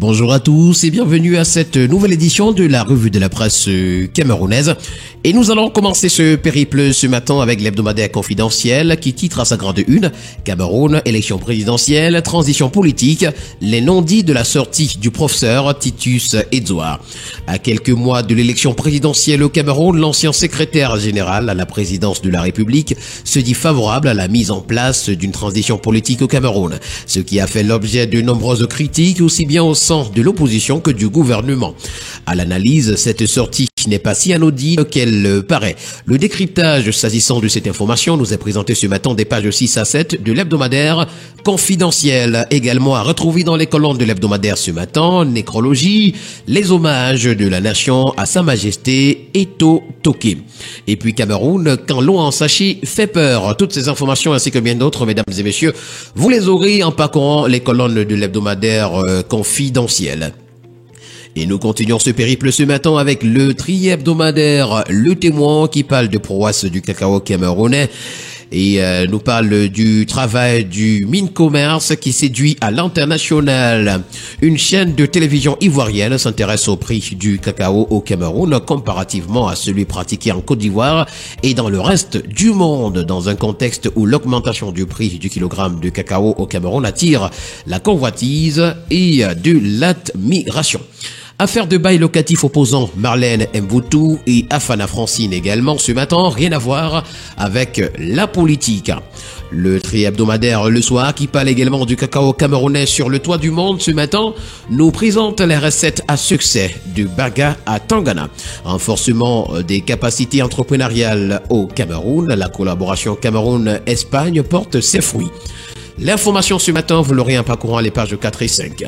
Bonjour à tous et bienvenue à cette nouvelle édition de la revue de la presse camerounaise. Et nous allons commencer ce périple ce matin avec l'hebdomadaire confidentiel qui titre à sa grande une « Cameroun, élection présidentielle, transition politique, les non-dits de la sortie du professeur Titus Edouard ». À quelques mois de l'élection présidentielle au Cameroun, l'ancien secrétaire général à la présidence de la République se dit favorable à la mise en place d'une transition politique au Cameroun, ce qui a fait l'objet de nombreuses critiques aussi bien au sein de l'opposition que du gouvernement. À l'analyse, cette sortie n'est pas si anodine qu'elle paraît. Le décryptage s'agissant de cette information nous est présenté ce matin des pages 6 à 7 de l'hebdomadaire confidentiel. Également à retrouver dans les colonnes de l'hebdomadaire ce matin, nécrologie, les hommages de la nation à Sa Majesté Eto Toké. Et puis Cameroun, quand l'eau en sachet fait peur. Toutes ces informations ainsi que bien d'autres, mesdames et messieurs, vous les aurez en parcourant les colonnes de l'hebdomadaire confidentiel. Et nous continuons ce périple ce matin avec le tri-hebdomadaire Le Témoin qui parle de prouesse du cacao camerounais et nous parle du travail du Mines-Commerce qui séduit à l'international. Une chaîne de télévision ivoirienne s'intéresse au prix du cacao au Cameroun comparativement à celui pratiqué en Côte d'Ivoire et dans le reste du monde, dans un contexte où l'augmentation du prix du kilogramme de cacao au Cameroun attire la convoitise et de l'admiration. Affaire de bail locatif opposant Marlène Mboutou et Afana Francine également ce matin, rien à voir avec la politique. Le tri-hebdomadaire Le Soir qui parle également du cacao camerounais sur le toit du monde ce matin nous présente les recettes à succès de Baga à Tangana. Renforcement des capacités entrepreneuriales au Cameroun, la collaboration Cameroun-Espagne porte ses fruits. L'information ce matin, vous l'aurez en parcourant les pages 4 et 5.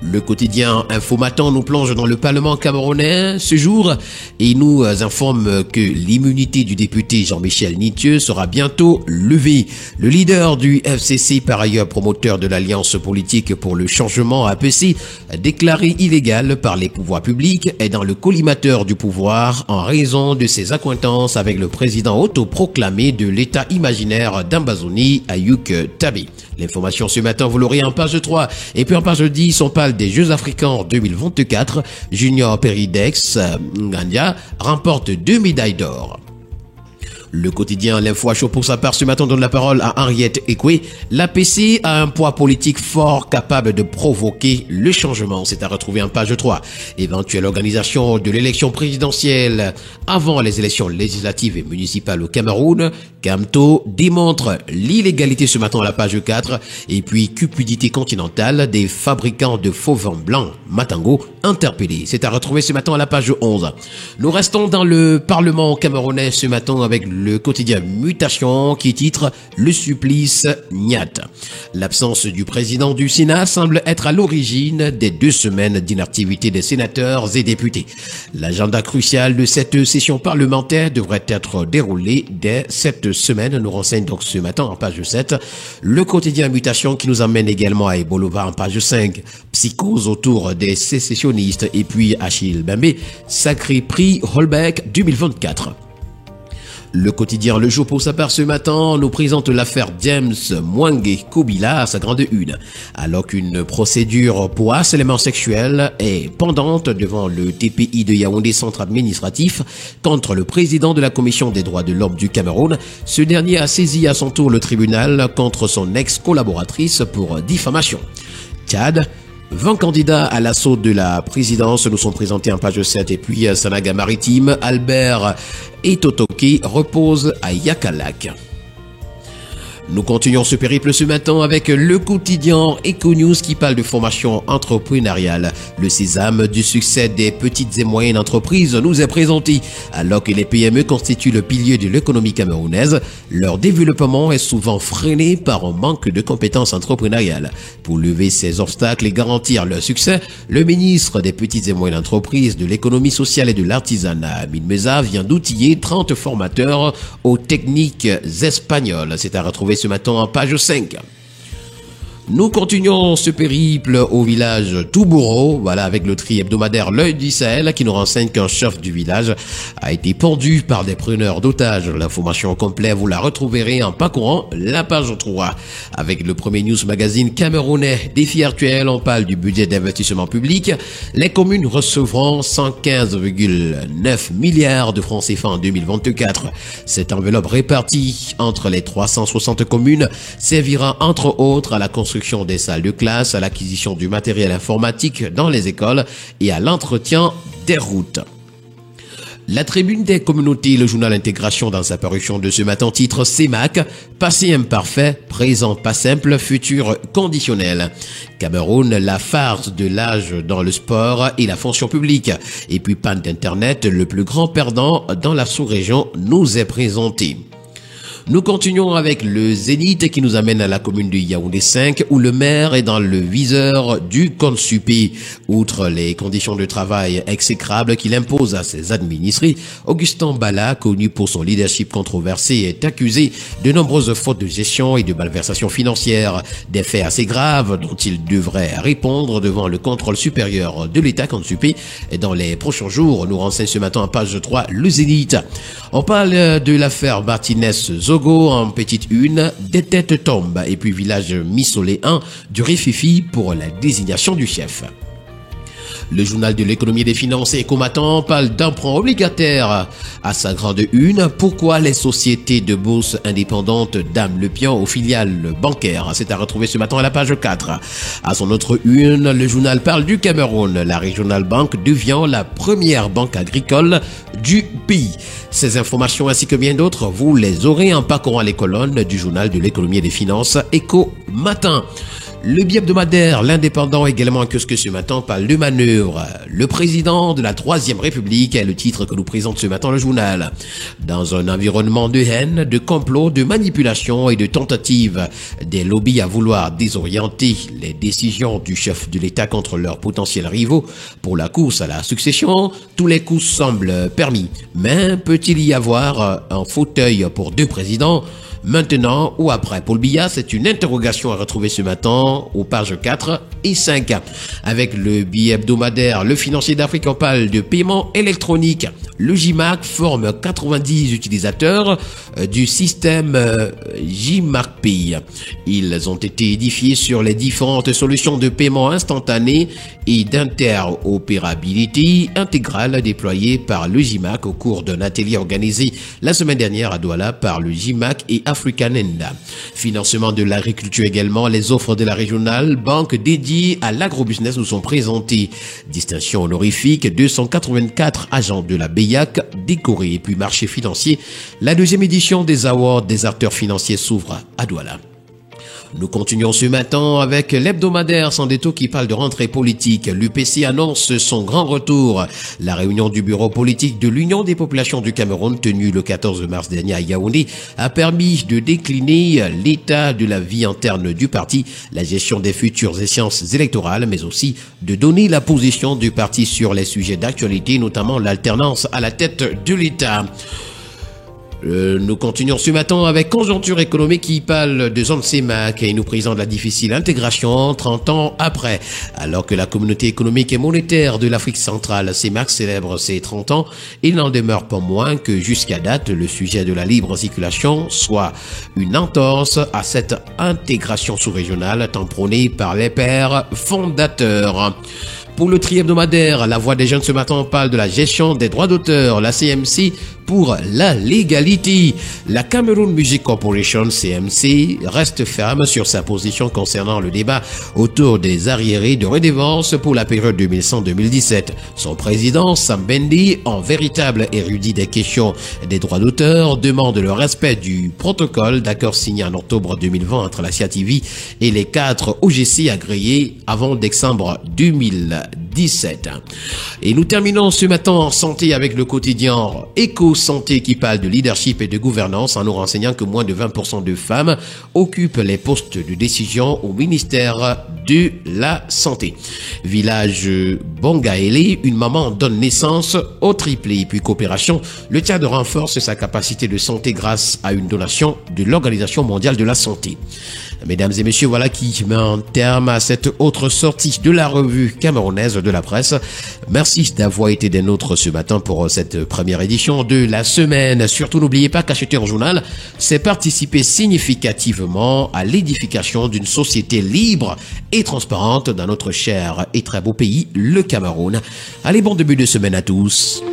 Le quotidien Infomatin nous plonge dans le Parlement camerounais ce jour et nous informe que l'immunité du député Jean-Michel Nitieux sera bientôt levée. Le leader du FCC, par ailleurs promoteur de l'Alliance politique pour le changement APC, déclaré illégal par les pouvoirs publics, est dans le collimateur du pouvoir en raison de ses accointances avec le président autoproclamé de l'État imaginaire d'Ambazonie, Ayouk Tabé. L'information ce matin, vous l'aurez en page 3. Et puis en page 10, on parle des Jeux Africains 2024. Junior Peridex Ngania remporte 2 médailles d'or. Le quotidien L'Info à chaud pour sa part ce matin donne la parole à Henriette Ekwe. L'APC a un poids politique fort capable de provoquer le changement. C'est à retrouver en page 3. Éventuelle organisation de l'élection présidentielle avant les élections législatives et municipales au Cameroun. Camto démontre l'illégalité ce matin à la page 4. Et puis cupidité continentale des fabricants de faux vins blancs Matango interpellés. C'est à retrouver ce matin à la page 11. Nous restons dans le Parlement camerounais ce matin avec le quotidien Mutation qui titre « Le supplice Niat ». L'absence du président du Sénat semble être à l'origine des 2 semaines d'inactivité des sénateurs et députés. L'agenda crucial de cette session parlementaire devrait être déroulé dès cette semaine, nous renseigne donc ce matin en page 7. Le quotidien Mutation qui nous emmène également à Ebolova en page 5. Psychose autour des sécessionnistes et puis Achille Bembé, sacré prix Holbeck 2024. Le quotidien Le Jour pour sa part ce matin nous présente l'affaire James Mwangi Kobila à sa grande une. Alors qu'une procédure pour harcèlement sexuel est pendante devant le TPI de Yaoundé centre administratif contre le président de la Commission des droits de l'homme du Cameroun, ce dernier a saisi à son tour le tribunal contre son ex-collaboratrice pour diffamation. Tchad, 20 candidats à l'assaut de la présidence nous sont présentés en page 7 et puis Sanaga Maritime, Albert et Totoki reposent à Yakalak. Nous continuons ce périple ce matin avec le quotidien Econews qui parle de formation entrepreneuriale. Le sésame du succès des petites et moyennes entreprises nous est présenté. Alors que les PME constituent le pilier de l'économie camerounaise, leur développement est souvent freiné par un manque de compétences entrepreneuriales. Pour lever ces obstacles et garantir leur succès, le ministre des petites et moyennes entreprises, de l'économie sociale et de l'artisanat, Amin Meza, vient d'outiller 30 formateurs aux techniques espagnoles. C'est à retrouver ce matin en page 5. Nous continuons ce périple au village Toubouro, voilà, avec le tri hebdomadaire L'Œil du Sahel qui nous renseigne qu'un chef du village a été pendu par des preneurs d'otages. L'information complète, vous la retrouverez en parcourant la page 3. Avec le premier news magazine camerounais, défi actuel, on parle du budget d'investissement public. Les communes recevront 115,9 milliards de francs CFA en 2024. Cette enveloppe répartie entre les 360 communes servira entre autres à la construction des salles de classe, à l'acquisition du matériel informatique dans les écoles et à l'entretien des routes. La tribune des communautés, le journal Intégration dans sa parution de ce matin titre CEMAC, passé imparfait, présent pas simple, futur conditionnel. Cameroun, la farce de l'âge dans le sport et la fonction publique. Et puis panne d'internet, le plus grand perdant dans la sous-région nous est présenté. Nous continuons avec le Zénith qui nous amène à la commune de Yaoundé 5 où le maire est dans le viseur du CONSUPI. Outre les conditions de travail exécrables qu'il impose à ses administrés, Augustin Bala, connu pour son leadership controversé, est accusé de nombreuses fautes de gestion et de malversation financière. Des faits assez graves dont il devrait répondre devant le contrôle supérieur de l'État CONSUPI. Et dans les prochains jours, nous renseigne ce matin à page 3 le Zénith. On parle de l'affaire Martinez-Zogo en petite une, des têtes tombent et puis village Missolé 1 du Rififi pour la désignation du chef. Le journal de l'économie et des finances et combattants parle d'emprunt obligataire à sa grande une. Pourquoi les sociétés de bourse indépendantes dament le pion aux filiales bancaires? C'est à retrouver ce matin à la page 4. À son autre une, le journal parle du Cameroun. La Regional Bank devient la première banque agricole du pays. Ces informations ainsi que bien d'autres, vous les aurez en parcourant les colonnes du journal de l'économie et des finances Éco Matin. Le bi-hebdomadaire, l'indépendant également que ce matin parle de manœuvre. Le président de la Troisième République est le titre que nous présente ce matin le journal. Dans un environnement de haine, de complot, de manipulation et de tentative des lobbies à vouloir désorienter les décisions du chef de l'État contre leurs potentiels rivaux pour la course à la succession, tous les coups semblent permis. Mais peut-il y avoir un fauteuil pour deux présidents ? Maintenant ou après? Paul Biya, c'est une interrogation à retrouver ce matin aux pages 4 et 5. Avec le billet hebdomadaire, le financier d'Afrique, on parle de paiement électronique. Le JMAC forme 90 utilisateurs du système JMAC Pay. Ils ont été édifiés sur les différentes solutions de paiement instantané et d'interopérabilité intégrale déployées par le JMAC au cours d'un atelier organisé la semaine dernière à Douala par le JMAC et Africanenda. Financement de l'agriculture également, les offres de la Regional Bank dédiées à l'agrobusiness nous sont présentées. Distinction honorifique, 284 agents de la BEIAC décorés. Et puis marché financier, la deuxième édition des awards des acteurs financiers s'ouvre à Douala. Nous continuons ce matin avec l'hebdomadaire Sans Détour qui parle de rentrée politique. L'UPC annonce son grand retour. La réunion du bureau politique de l'Union des populations du Cameroun tenue le 14 mars dernier à Yaoundé a permis de décliner l'état de la vie interne du parti, la gestion des futures échéances électorales, mais aussi de donner la position du parti sur les sujets d'actualité, notamment l'alternance à la tête de l'État. Nous continuons ce matin avec Conjoncture économique qui parle de zone CEMAC et nous présente la difficile intégration 30 ans après. Alors que la communauté économique et monétaire de l'Afrique centrale CEMAC célèbre ses 30 ans, il n'en demeure pas moins que jusqu'à date, le sujet de la libre circulation soit une entorse à cette intégration sous-régionale tant prônée par les pères fondateurs. Pour le tri hebdomadaire, la voix des jeunes ce matin parle de la gestion des droits d'auteur, la CMC pour la légalité. La Cameroon Music Corporation, CMC, reste ferme sur sa position concernant le débat autour des arriérés de redevance pour la période 2000-2017. Son président, Sam Bendi, en véritable érudit des questions des droits d'auteur, demande le respect du protocole d'accord signé en octobre 2020 entre la CIATV et les 4 OGC agréés avant décembre 2017. Et nous terminons ce matin en santé avec le quotidien Éco-Santé qui parle de leadership et de gouvernance en nous renseignant que moins de 20% de femmes occupent les postes de décision au ministère de la Santé. Village Bongaélé, une maman donne naissance au triplé. Puis coopération, le Tchad renforce sa capacité de santé grâce à une donation de l'Organisation mondiale de la santé. Mesdames et messieurs, voilà qui met un terme à cette autre sortie de la revue camerounaise de la presse. Merci d'avoir été des nôtres ce matin pour cette première édition de la semaine. Surtout, n'oubliez pas qu'acheter un journal, c'est participer significativement à l'édification d'une société libre et transparente dans notre cher et très beau pays, le Cameroun. Allez, bon début de semaine à tous.